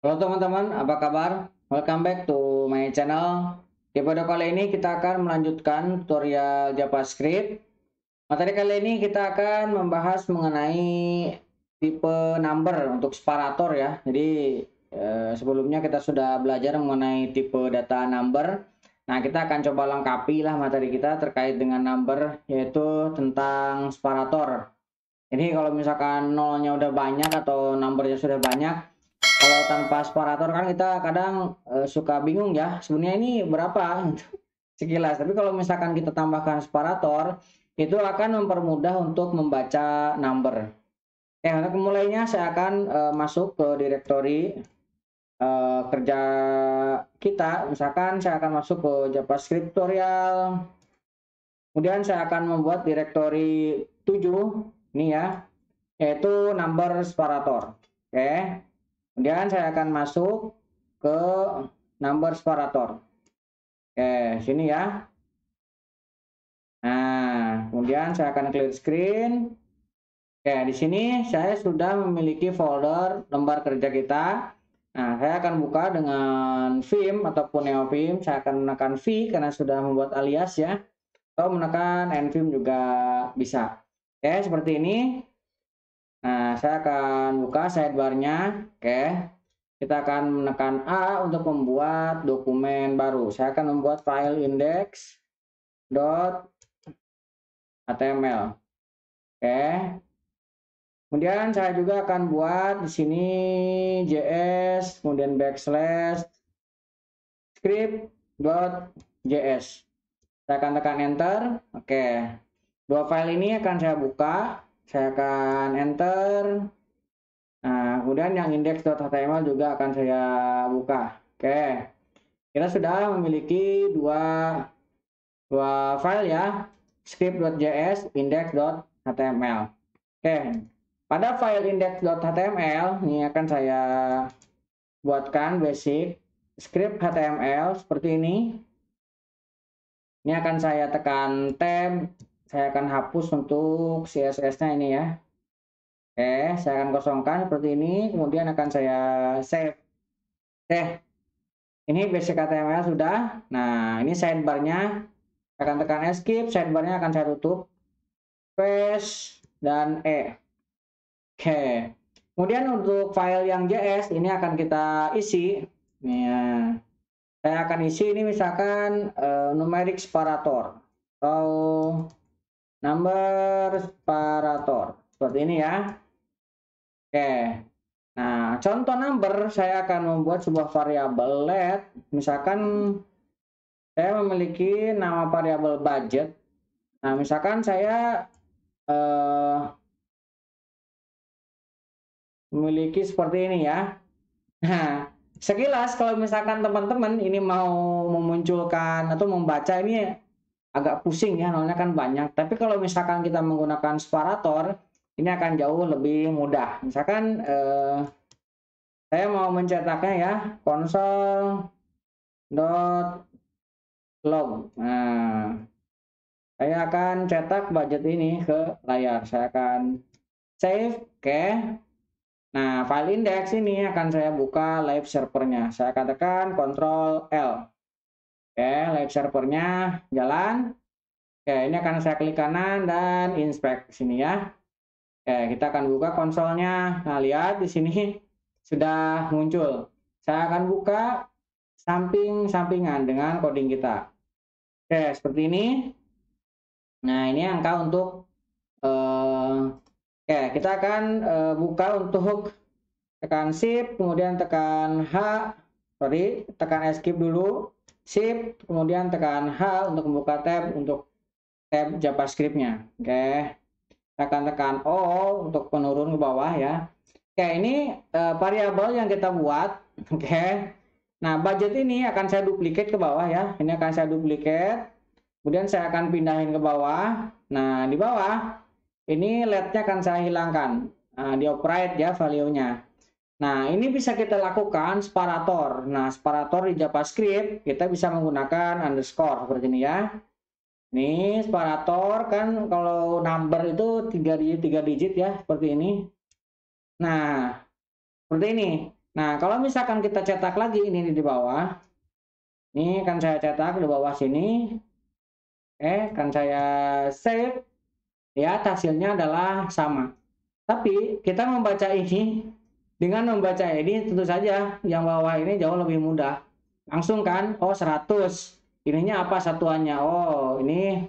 Halo teman-teman, apa kabar? Welcome back to my channel. Di video kali ini kita akan melanjutkan tutorial JavaScript. Materi kali ini kita akan membahas mengenai tipe number untuk separator ya. Jadi sebelumnya kita sudah belajar mengenai tipe data number. Nah, kita akan coba lengkapi lah materi kita terkait dengan number, yaitu tentang separator. Jadi kalau misalkan nolnya udah banyak atau numbernya sudah banyak, kalau tanpa separator kan kita kadang suka bingung ya, sebenarnya ini berapa sekilas. Tapi kalau misalkan kita tambahkan separator, itu akan mempermudah untuk membaca number. Untuk mulainya saya akan masuk ke direktori kerja kita. Misalkan saya akan masuk ke JavaScript tutorial. Kemudian saya akan membuat direktori 7 ini ya, yaitu number separator. Oke. Kemudian saya akan masuk ke number separator. Oke, sini ya. Nah, kemudian saya akan clear screen. Oke, di sini saya sudah memiliki folder lembar kerja kita. Nah, saya akan buka dengan Vim ataupun NeoVim. Saya akan menekan V karena sudah membuat alias ya. Atau menekan NVim juga bisa. Oke, seperti ini. Nah, saya akan buka sidebar-nya. Oke. Kita akan menekan A untuk membuat dokumen baru. Saya akan membuat file index.html. Oke. Kemudian saya juga akan buat di sini JS, kemudian backslash script.js. Saya akan tekan enter. Oke. Dua file ini akan saya buka. Saya akan enter. Nah, kemudian yang index.html juga akan saya buka. Oke. Kita sudah memiliki dua file ya, script.js, index.html. Oke. Pada file index.html ini akan saya buatkan basic script HTML seperti ini. Ini akan saya tekan tab, saya akan hapus untuk CSS-nya ini ya. Oke, saya akan kosongkan seperti ini, kemudian akan saya save. Oke, ini basic HTML sudah. Nah, ini sidebar-nya. Saya akan tekan escape, sidebar-nya akan saya tutup. Space dan E. Oke. Kemudian untuk file yang JS ini akan kita isi. Nih, ya. Saya akan isi ini misalkan numeric separator atau number separator. Seperti ini ya. Oke. Nah, contoh number saya akan membuat sebuah variabel let. Misalkan saya memiliki nama variabel budget. Nah, misalkan saya memiliki seperti ini ya. Nah, sekilas kalau misalkan teman-teman ini mau memunculkan atau membaca ini agak pusing ya, nolnya kan banyak. Tapi kalau misalkan kita menggunakan separator, ini akan jauh lebih mudah. Misalkan saya mau mencetaknya ya, console.log. Nah, saya akan cetak budget ini ke layar. Saya akan save. Oke. Nah, file index ini akan saya buka live servernya. Saya katakan Ctrl L. Oke, live servernya jalan. Oke, ini akan saya klik kanan dan inspect sini ya. Oke, kita akan buka konsolnya. Nah, lihat di sini sudah muncul. Saya akan buka samping-sampingan dengan coding kita. Oke, seperti ini. Nah, ini angka untuk oke, kita akan buka untuk tekan shift, kemudian tekan H, tekan escape dulu, shift, kemudian tekan H untuk membuka tab untuk tab JavaScript-nya. Oke, akan tekan O untuk penurun ke bawah ya. Oke, ini variabel yang kita buat. Oke, nah budget ini akan saya duplikat ke bawah ya. Ini akan saya duplikat, kemudian saya akan pindahin ke bawah. Nah, di bawah ini LED-nya akan saya hilangkan. Nah, di override ya value-nya. Nah, ini bisa kita lakukan separator. Nah, separator di JavaScript kita bisa menggunakan underscore seperti ini ya. Ini separator kan kalau number itu 3 digit ya, seperti ini. Nah, seperti ini. Nah, kalau misalkan kita cetak lagi ini di bawah, ini kan saya cetak di bawah sini, kan saya save, lihat hasilnya adalah sama. Tapi kita membaca ini, dengan membaca ini tentu saja yang bawah ini jauh lebih mudah. Langsung kan, oh 100, ininya apa satuannya? Oh ini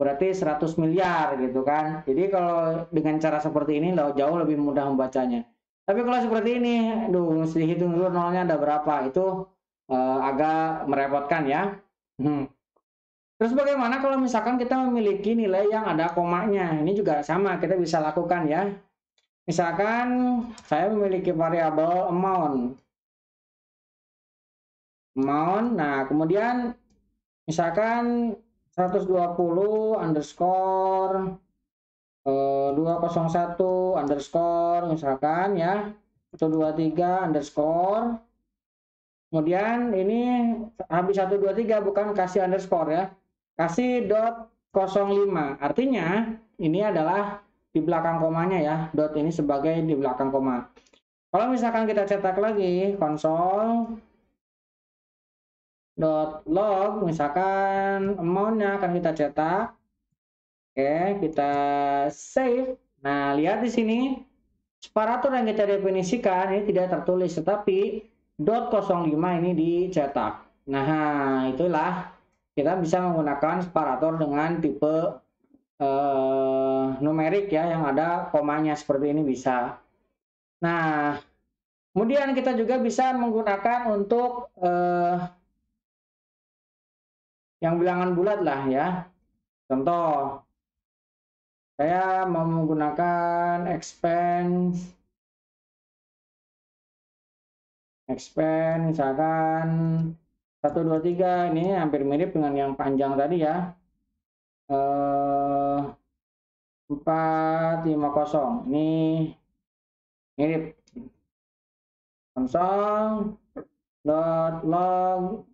berarti 100 miliar gitu kan. Jadi kalau dengan cara seperti ini jauh lebih mudah membacanya. Tapi kalau seperti ini, aduh mesti hitung dulu nolnya ada berapa, itu agak merepotkan ya. Terus bagaimana kalau misalkan kita memiliki nilai yang ada komanya? Ini juga sama, kita bisa lakukan ya. Misalkan saya memiliki variabel amount. Nah kemudian misalkan 120 underscore 201 underscore misalkan ya, 123 underscore, kemudian ini habis 123 bukan kasih underscore ya, kasih dot 05, artinya ini adalah di belakang komanya ya, dot ini sebagai di belakang koma. Kalau misalkan kita cetak lagi console dot log, misalkan amount-nya akan kita cetak. Oke, kita save. Nah, lihat di sini separator yang kita definisikan ini tidak tertulis, tetapi dot 05 ini dicetak. Nah, itulah kita bisa menggunakan separator dengan tipe numerik ya, yang ada komanya seperti ini bisa. Nah, kemudian kita juga bisa menggunakan untuk yang bilangan bulat lah ya. Contoh, saya mau menggunakan expand misalkan 123, ini hampir mirip dengan yang panjang tadi ya. 450 ini mirip. Console dot log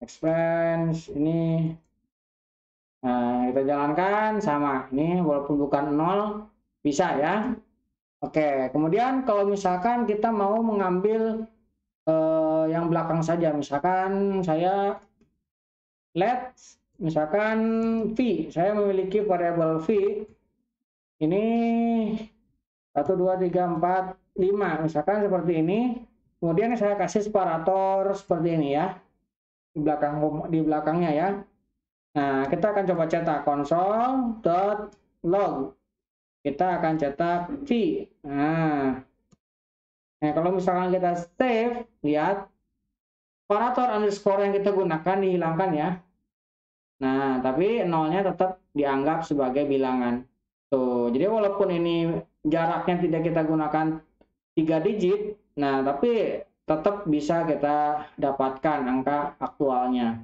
expense ini. Nah, kita jalankan sama. Ini walaupun bukan 0 bisa ya. Oke, kemudian kalau misalkan kita mau mengambil yang belakang saja, misalkan saya let misalkan v, saya memiliki variabel v ini 1 2 3 4 5 misalkan seperti ini, kemudian saya kasih separator seperti ini ya di belakangnya ya. Nah, kita akan coba cetak console.log, kita akan cetak v. Nah, kalau misalkan kita save, lihat separator underscore yang kita gunakan dihilangkan ya. Nah, tapi nolnya tetap dianggap sebagai bilangan. Tuh, jadi walaupun ini jaraknya tidak kita gunakan 3 digit, nah tapi tetap bisa kita dapatkan angka aktualnya.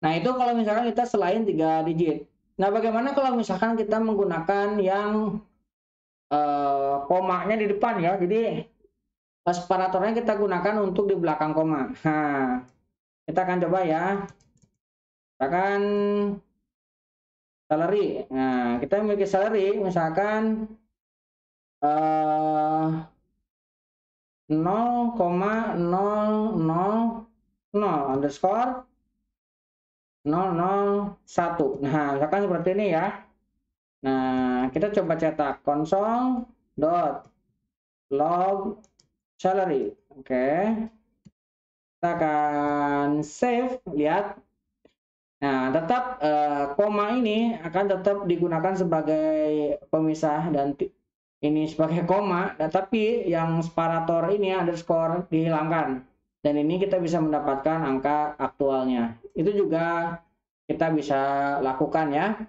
Nah, itu kalau misalkan kita selain 3 digit. Nah, bagaimana kalau misalkan kita menggunakan yang komanya di depan ya, jadi separatornya kita gunakan untuk di belakang koma. Nah, kita akan coba ya. Misalkan salary. Nah, kita memiliki salary misalkan 0,000 underscore 001. Nah, misalkan seperti ini ya. Nah, kita coba cetak console dot log salary. Oke. Kita akan save, lihat. Nah, tetap koma ini akan tetap digunakan sebagai pemisah dan ini sebagai koma, tapi yang separator ini underscore dihilangkan. Dan ini kita bisa mendapatkan angka aktualnya. Itu juga kita bisa lakukan ya.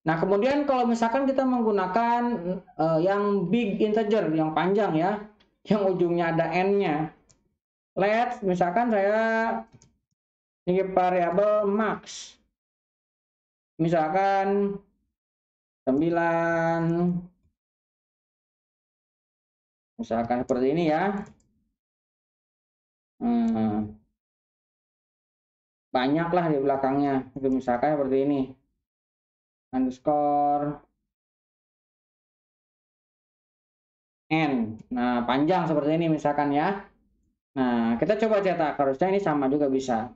Nah, kemudian kalau misalkan kita menggunakan yang big integer, yang panjang ya, yang ujungnya ada n-nya. Let, misalkan saya ini variabel max. Misalkan 9, misalkan seperti ini ya. Banyaklah di belakangnya. Itu misalkan seperti ini. Underscore N. Nah, panjang seperti ini misalkan ya. Nah, kita coba cetak, harusnya ini sama juga bisa.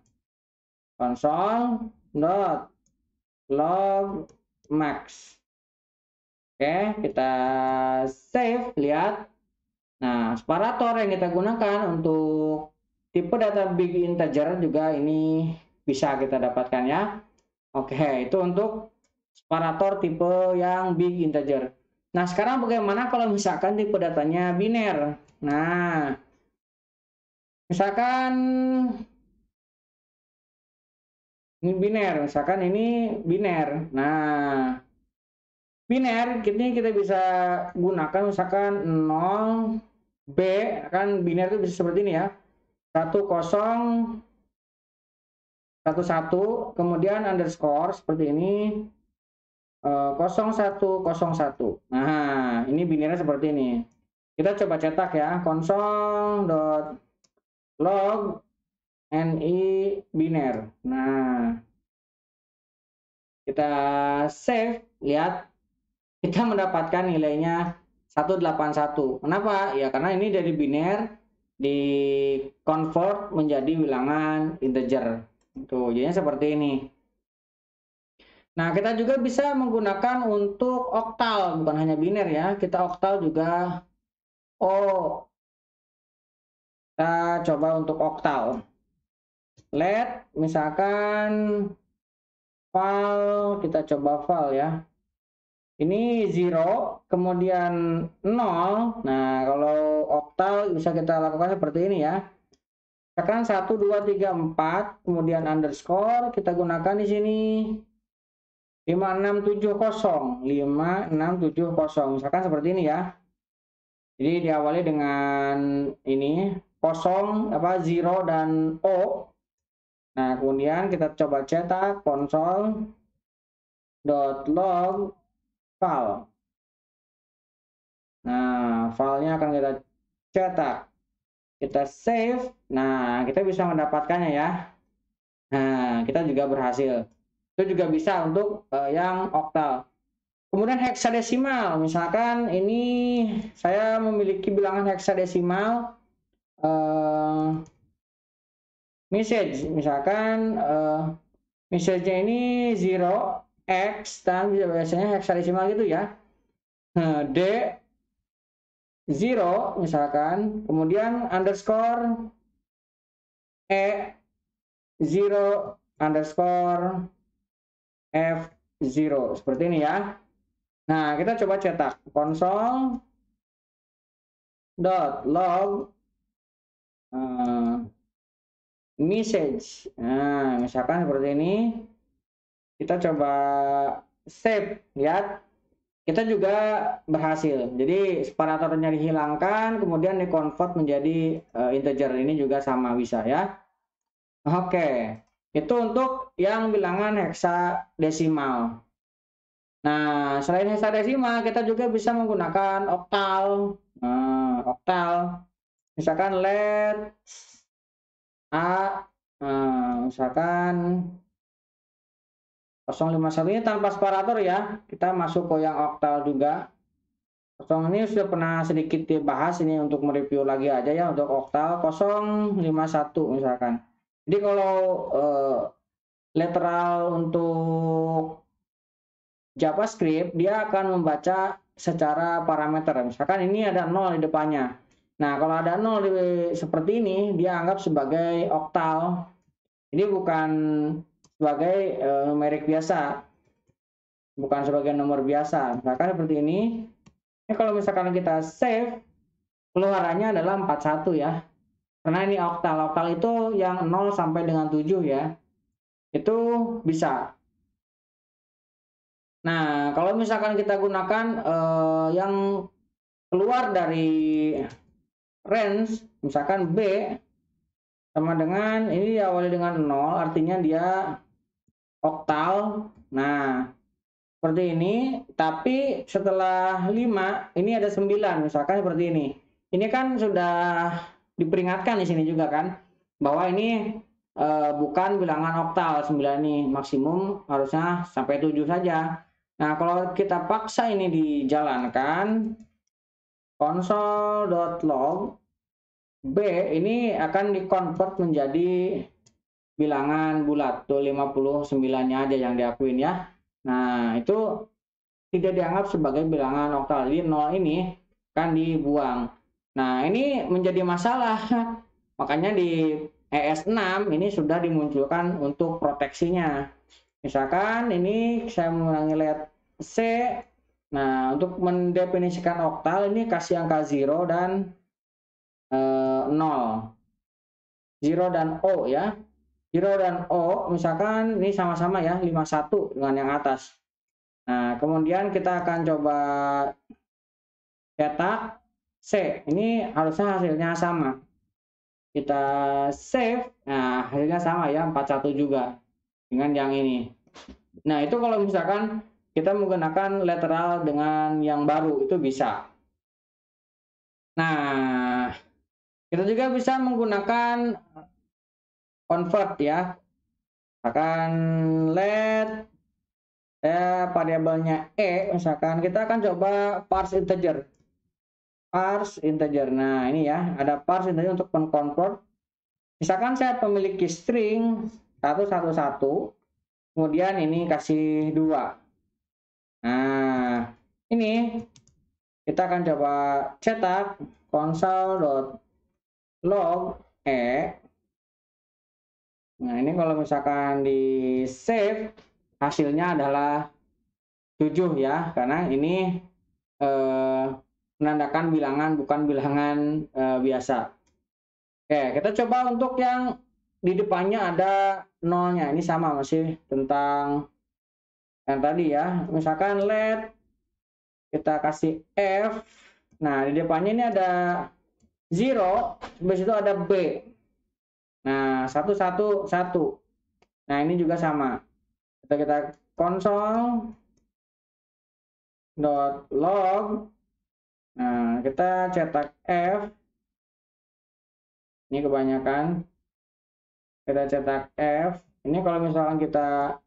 Console.log max. Oke, kita save, lihat. Nah, separator yang kita gunakan untuk tipe data big integer juga ini bisa kita dapatkan ya. Oke, itu untuk separator tipe yang big integer. Nah, sekarang bagaimana kalau misalkan tipe datanya biner? Nah, misalkan ini biner, misalkan ini biner. Nah, biner ini kita bisa gunakan misalkan 0 B, kan biner itu bisa seperti ini ya. 10 11 kemudian underscore seperti ini 0101. Nah, ini binernya seperti ini. Kita coba cetak ya, console.log ni biner. Nah, kita save, lihat kita mendapatkan nilainya 181. Kenapa? Ya karena ini dari biner di convert menjadi bilangan integer. Tuh, jadinya seperti ini. Nah, kita juga bisa menggunakan untuk oktal, bukan hanya biner ya. Kita oktal juga. Oh, kita coba untuk oktal. Let, misalkan file, kita coba file ya. Ini 0, kemudian 0. Nah, kalau oktal bisa kita lakukan seperti ini ya. Misalkan 1, 2, 3, 4, kemudian underscore, kita gunakan di sini 5670, misalkan seperti ini ya. Jadi diawali dengan ini kosong, 0 dan O. Nah, kemudian kita coba cetak console.log file. Nah, filenya akan kita cetak, kita save. Nah, kita bisa mendapatkannya ya. Nah, kita juga berhasil. Itu juga bisa untuk yang oktal. Kemudian heksadesimal, misalkan ini saya memiliki bilangan heksadesimal message, misalkan message-nya ini 0x dan biasanya heksadesimal gitu ya. D 0 misalkan, kemudian underscore E 0 underscore F0 seperti ini ya. Nah, kita coba cetak console.log message. Nah, misalkan seperti ini. Kita coba save, lihat. Kita juga berhasil. Jadi separatornya dihilangkan, kemudian dikonvert menjadi integer. Ini juga sama bisa ya. Oke, itu untuk yang bilangan heksadesimal. Nah, selain heksadesimal, kita juga bisa menggunakan oktal. Nah, oktal. Misalkan let A, misalkan 051 ini tanpa separator ya. Kita masuk ke yang oktal juga. 0 ini sudah pernah sedikit dibahas, ini untuk mereview lagi aja ya untuk oktal 051 misalkan. Jadi kalau literal untuk JavaScript dia akan membaca secara parameter. Misalkan ini ada 0 di depannya. Nah, kalau ada 0 seperti ini dia anggap sebagai oktal. Ini bukan sebagai numerik biasa. Bukan sebagai nomor biasa. Misalkan seperti ini. Ini kalau misalkan kita save, keluarannya adalah 41 ya. Karena ini oktal. Oktal itu yang 0 sampai dengan 7 ya. Itu bisa. Nah, kalau misalkan kita gunakan yang keluar dari range, misalkan B sama dengan ini diawali dengan 0, artinya dia oktal. Nah, seperti ini, tapi setelah 5, ini ada 9, misalkan seperti ini. Ini kan sudah diperingatkan di sini juga kan, bahwa ini bukan bilangan oktal 9 ini, maksimum harusnya sampai 7 saja. Nah, kalau kita paksa ini dijalankan, console.log B ini akan dikonvert menjadi bilangan bulat. Tuh 59-nya aja yang diakuin ya. Nah, itu tidak dianggap sebagai bilangan oktal. Jadi 0 ini kan dibuang. Nah, ini menjadi masalah. Makanya di ES6 ini sudah dimunculkan untuk proteksinya. Misalkan ini saya mengulangi lihat C. Nah, untuk mendefinisikan oktal ini kasih angka 0 dan 0. 0 dan O ya. 0 dan O misalkan ini sama-sama ya 51 dengan yang atas. Nah, kemudian kita akan coba cetak C. Ini harusnya hasilnya sama. Kita save. Nah, hasilnya sama ya 41 juga dengan yang ini. Nah, itu kalau misalkan kita menggunakan lateral dengan yang baru itu bisa. Nah, kita juga bisa menggunakan convert ya. Akan let variabelnya E, misalkan kita akan coba parse integer. Parse integer. Nah, ini ya, ada parse integer untuk mengconvert. Misalkan saya memiliki string 111, kemudian ini kasih 2. Nah, ini kita akan coba cetak console.log E. Nah, ini kalau misalkan di save, hasilnya adalah 7 ya, karena ini menandakan bilangan bukan bilangan biasa. Oke, kita coba untuk yang di depannya ada nolnya. Ini sama masih tentang yang tadi ya. Misalkan let kita kasih F. Nah, di depannya ini ada 0, habis itu ada B. Nah, 111. Nah, ini juga sama. Kita console.log. Nah, kita cetak F. Ini kebanyakan. Kita cetak F. Ini kalau misalkan kita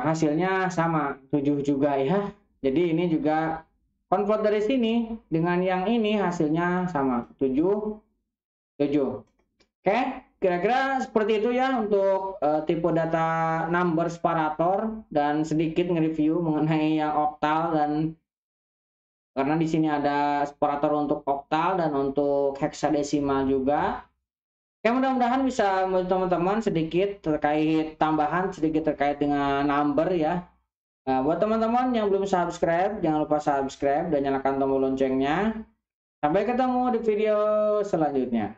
hasilnya sama 7 juga ya. Jadi ini juga convert dari sini dengan yang ini hasilnya sama 7. Oke, kira-kira seperti itu ya untuk tipe data number separator dan sedikit nge-review mengenai yang oktal, dan karena di sini ada separator untuk oktal dan untuk heksadesimal juga. Ya, mudah-mudahan bisa membantu teman-teman sedikit terkait dengan number ya. Nah, buat teman-teman yang belum subscribe, jangan lupa subscribe dan nyalakan tombol loncengnya. Sampai ketemu di video selanjutnya.